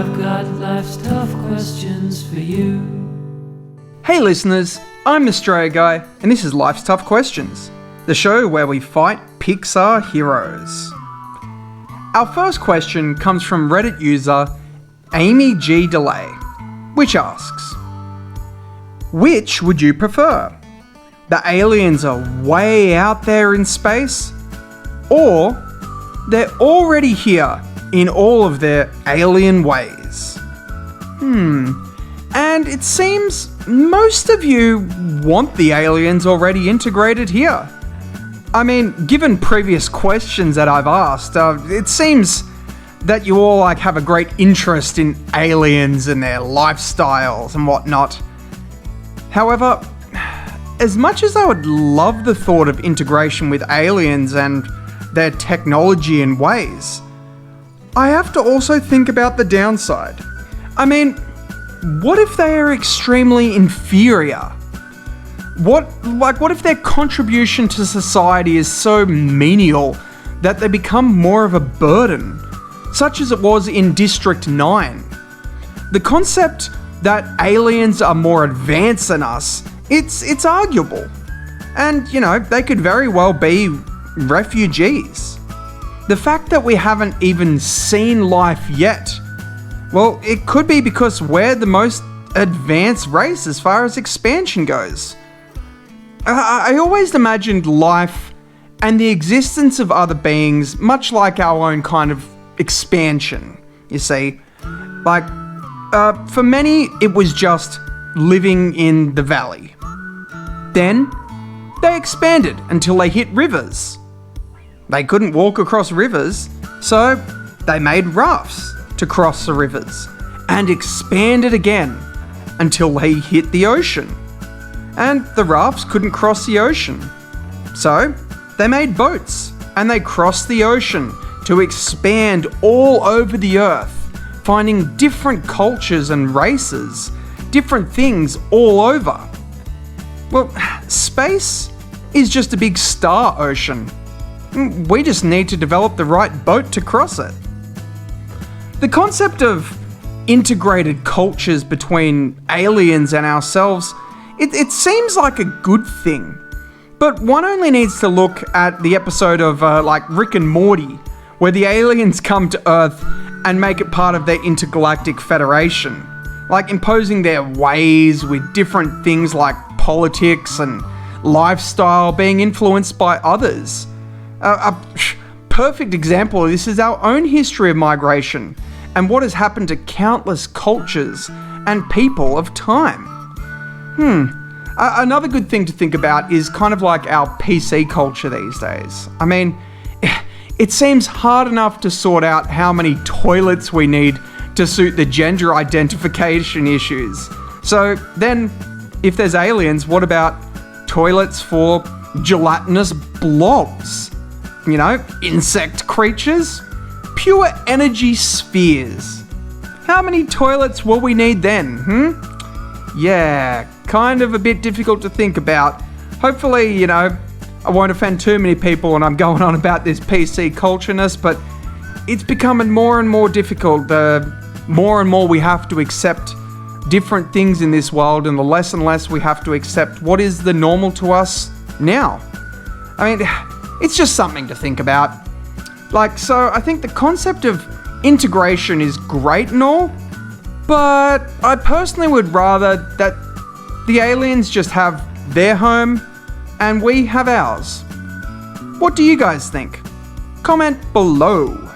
I've got life's tough questions for you. Hey listeners, I'm Australia Guy, and this is Life's Tough Questions, the show where we fight Pixar heroes. Our first question comes from Reddit user Amy G. Delay, which asks, which would you prefer? The aliens are way out there in space, or they're already here in all of their alien ways? And it seems most of you want the aliens already integrated here. I mean, given previous questions that I've asked, it seems that you all have a great interest in aliens and their lifestyles and whatnot. However, as much as I would love the thought of integration with aliens and their technology and ways, I have to also think about the downside. I mean, what if they are extremely inferior? What if their contribution to society is so menial that they become more of a burden, such as it was in District 9? The concept that aliens are more advanced than us, it's arguable. And, they could very well be refugees. The fact that we haven't even seen life yet, well, it could be because we're the most advanced race as far as expansion goes. I always imagined life and the existence of other beings much like our own kind of expansion, you see. For many, it was just living in the valley. Then, they expanded until they hit rivers. They couldn't walk across rivers, so they made rafts to cross the rivers, and expanded again until they hit the ocean. And the rafts couldn't cross the ocean, so they made boats, and they crossed the ocean to expand all over the earth, finding different cultures and races, different things all over. Well, space is just a big star ocean. We just need to develop the right boat to cross it. The concept of integrated cultures between aliens and ourselves, it seems like a good thing. But one only needs to look at the episode of Rick and Morty, where the aliens come to Earth and make it part of their intergalactic federation, imposing their ways with different things like politics and lifestyle being influenced by others. A perfect example of this is our own history of migration and what has happened to countless cultures and people of time. Another good thing to think about is kind of like our PC culture these days. I mean, it seems hard enough to sort out how many toilets we need to suit the gender identification issues. So then, if there's aliens, what about toilets for gelatinous blobs? Insect creatures? Pure energy spheres. How many toilets will we need then, Yeah, kind of a bit difficult to think about. Hopefully, I won't offend too many people when I'm going on about this PC cultureness, but it's becoming more and more difficult. The more and more we have to accept different things in this world, and the less and less we have to accept what is the normal to us now. I mean, it's just something to think about. So I think the concept of integration is great and all, but I personally would rather that the aliens just have their home and we have ours. What do you guys think? Comment below.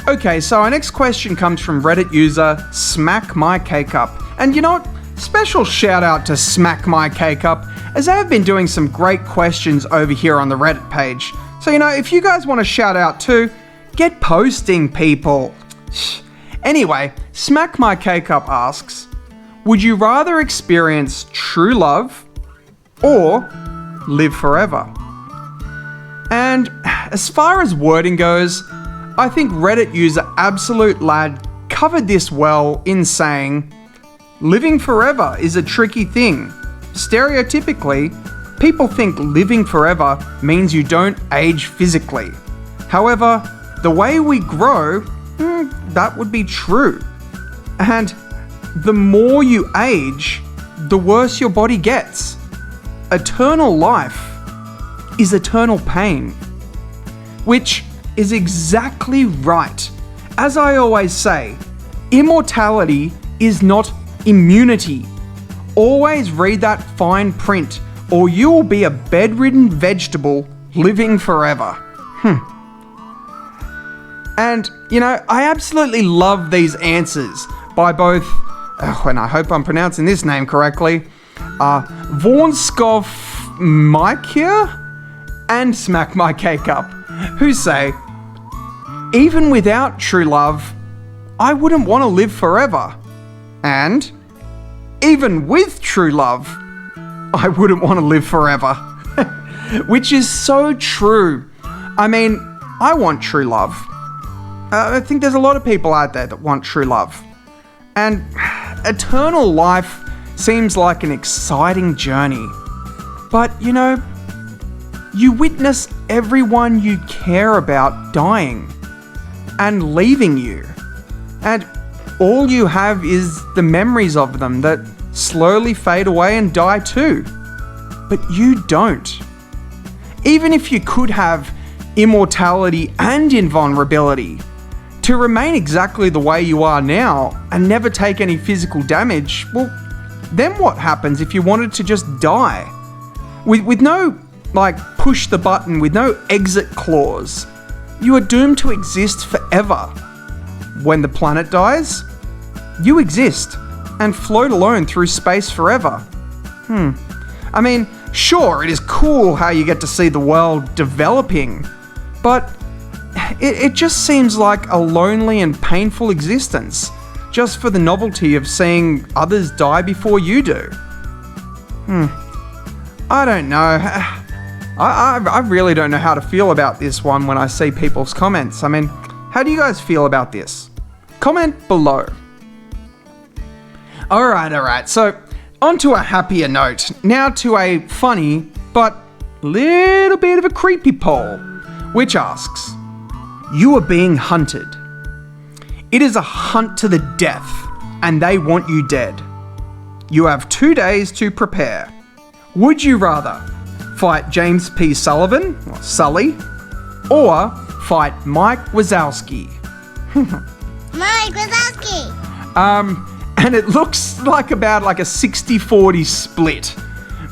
Okay, so our next question comes from Reddit user Smack My Cake Up. And you know what? Special shout out to Smack My Cake Up, as they have been doing some great questions over here on the Reddit page. So, if you guys want to shout out too, get posting, people. Anyway, Smack My Cake Up asks, would you rather experience true love or live forever? And as far as wording goes, I think Reddit user Absolute Lad covered this well in saying, living forever is a tricky thing. Stereotypically, people think living forever means you don't age physically. However, the way we grow, that would be true. And the more you age, the worse your body gets. Eternal life is eternal pain. Which is exactly right. As I always say, immortality is not immunity. Always read that fine print, or you will be a bedridden vegetable living forever. And, I absolutely love these answers by both, and I hope I'm pronouncing this name correctly, Vornskov Mike here and Smack My Cake Up, who say, even without true love, I wouldn't want to live forever. And even with true love, I wouldn't want to live forever. Which is so true. I mean, I want true love. I think there's a lot of people out there that want true love. And eternal life seems like an exciting journey. But, you witness everyone you care about dying and leaving you. And all you have is the memories of them that slowly fade away and die too. But you don't. Even if you could have immortality and invulnerability, to remain exactly the way you are now and never take any physical damage, well, then what happens if you wanted to just die? With no, push the button, with no exit clause, you are doomed to exist forever. When the planet dies, you exist and float alone through space forever. I mean, sure, it is cool how you get to see the world developing, but it just seems like a lonely and painful existence, just for the novelty of seeing others die before you do. I don't know. I really don't know how to feel about this one when I see people's comments. I mean, how do you guys feel about this? Comment below. Alright, so on to a happier note. Now to a funny, but little bit of a creepy poll, which asks, you are being hunted. It is a hunt to the death, and they want you dead. You have 2 days to prepare. Would you rather fight James P. Sullivan, or Sully, or fight Mike Wazowski? Mike Wazowski! And it looks like about a 60-40 split,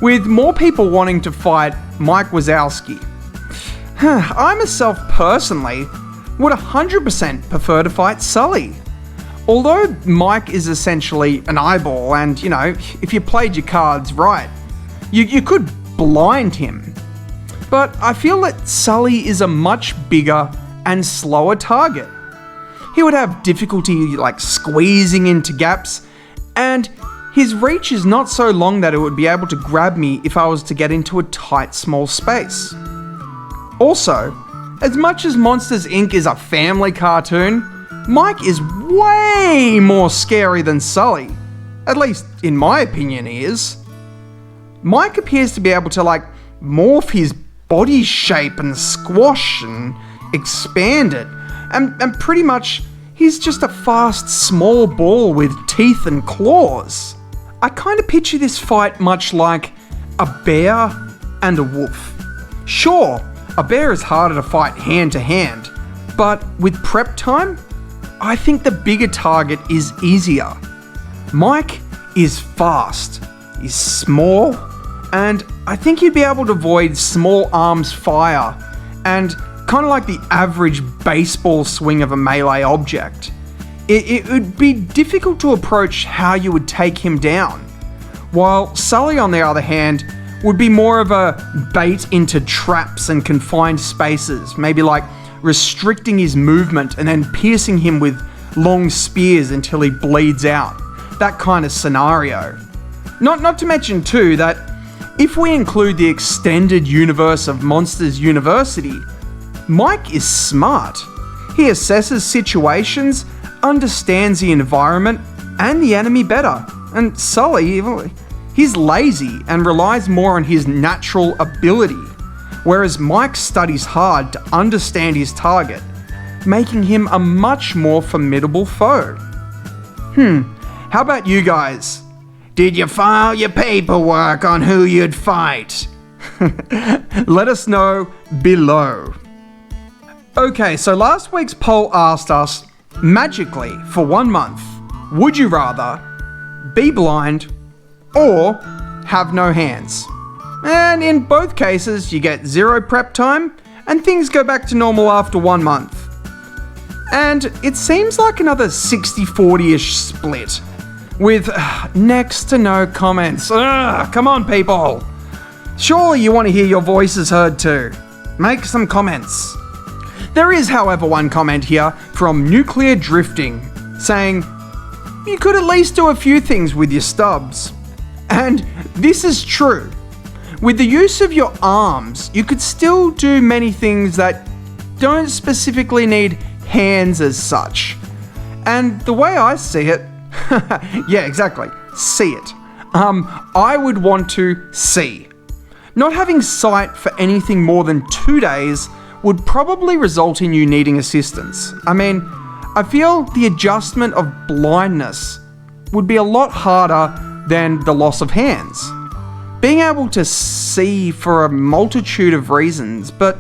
with more people wanting to fight Mike Wazowski. I myself personally would 100% prefer to fight Sully. Although Mike is essentially an eyeball and, if you played your cards right, you could blind him. But I feel that Sully is a much bigger and slower target. He would have difficulty squeezing into gaps, and his reach is not so long that it would be able to grab me if I was to get into a tight small space. Also, as much as Monsters Inc. is a family cartoon, Mike is way more scary than Sully. At least, in my opinion, he is. Mike appears to be able to, morph his body shape and squash and expand it. And pretty much, he's just a fast, small ball with teeth and claws. I kind of picture this fight much like a bear and a wolf. Sure, a bear is harder to fight hand to hand, but with prep time, I think the bigger target is easier. Mike is fast, he's small, and I think you'd be able to avoid small arms fire and kind of like the average baseball swing of a melee object. It would be difficult to approach how you would take him down, while Sully, on the other hand, would be more of a bait into traps and confined spaces, maybe restricting his movement and then piercing him with long spears until he bleeds out. That kind of scenario. Not to mention too that if we include the extended universe of Monsters University, Mike is smart. He assesses situations, understands the environment and the enemy better. And Sully, he's lazy and relies more on his natural ability, whereas Mike studies hard to understand his target, making him a much more formidable foe. How about you guys? Did you file your paperwork on who you'd fight? Let us know below. Okay, so last week's poll asked us, magically, for 1 month, would you rather be blind or have no hands? And in both cases, you get 0 prep time and things go back to normal after 1 month. And it seems like another 60-40-ish split, with next to no comments. Come on, people. Surely you want to hear your voices heard too. Make some comments. There is, however, one comment here from Nuclear Drifting saying, you could at least do a few things with your stubs. And this is true. With the use of your arms, you could still do many things that don't specifically need hands as such. And the way I see it, yeah, exactly, see it. I would want to see. Not having sight for anything more than 2 days would probably result in you needing assistance. I mean, I feel the adjustment of blindness would be a lot harder than the loss of hands. Being able to see for a multitude of reasons, but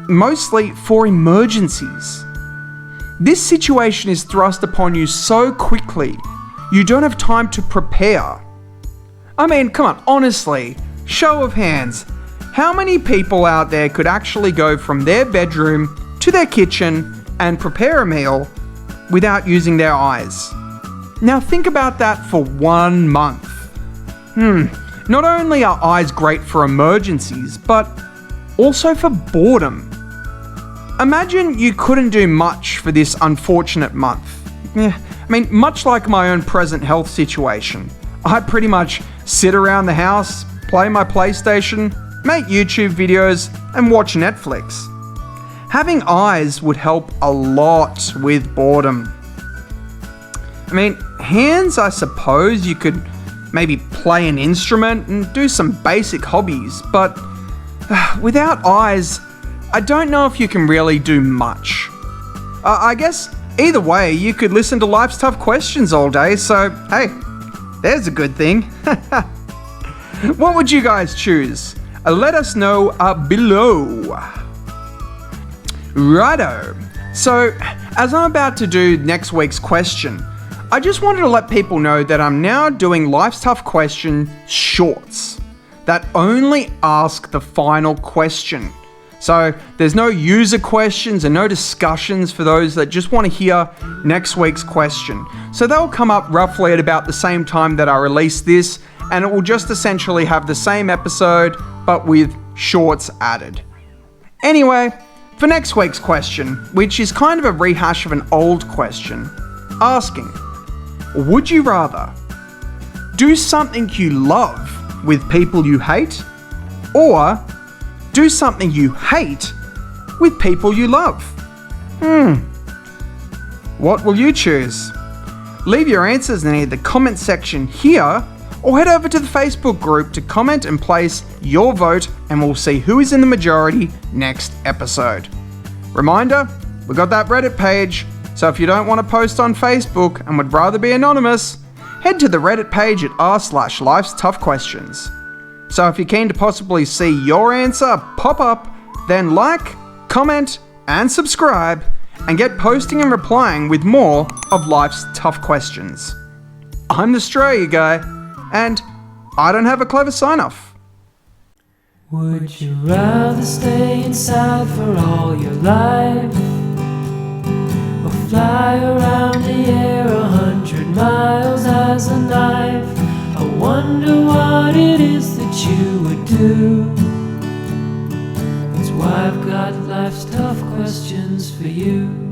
mostly for emergencies. This situation is thrust upon you so quickly, you don't have time to prepare. I mean, come on, honestly, show of hands. How many people out there could actually go from their bedroom to their kitchen and prepare a meal without using their eyes? Now think about that for 1 month. Not only are eyes great for emergencies, but also for boredom. Imagine you couldn't do much for this unfortunate month. Much like my own present health situation. I pretty much sit around the house, play my PlayStation, make YouTube videos, and watch Netflix. Having eyes would help a lot with boredom. Hands, I suppose you could maybe play an instrument and do some basic hobbies, but without eyes, I don't know if you can really do much. I guess either way, you could listen to Life's Tough Questions all day, so hey, there's a good thing. What would you guys choose? Let us know below. Righto. So, as I'm about to do next week's question, I just wanted to let people know that I'm now doing Life's Tough Question shorts that only ask the final question. So, there's no user questions and no discussions for those that just want to hear next week's question. So they'll come up roughly at about the same time that I release this, and it will just essentially have the same episode, but with shorts added. Anyway, for next week's question, which is kind of a rehash of an old question, asking, would you rather do something you love with people you hate, or do something you hate with people you love? What will you choose? Leave your answers in either the comment section here, or head over to the Facebook group to comment and place your vote, and we'll see who is in the majority next episode. Reminder, we got that Reddit page, so if you don't want to post on Facebook and would rather be anonymous, head to the Reddit page at r/Life's Tough Questions. So if you're keen to possibly see your answer pop up, then like, comment, and subscribe, and get posting and replying with more of Life's Tough Questions. I'm the Australia guy, and I don't have a clever sign-off. Would you rather stay inside for all your life, or fly around the air 100 miles as a knife? I wonder what it is that you would do. That's why I've got life's tough questions for you.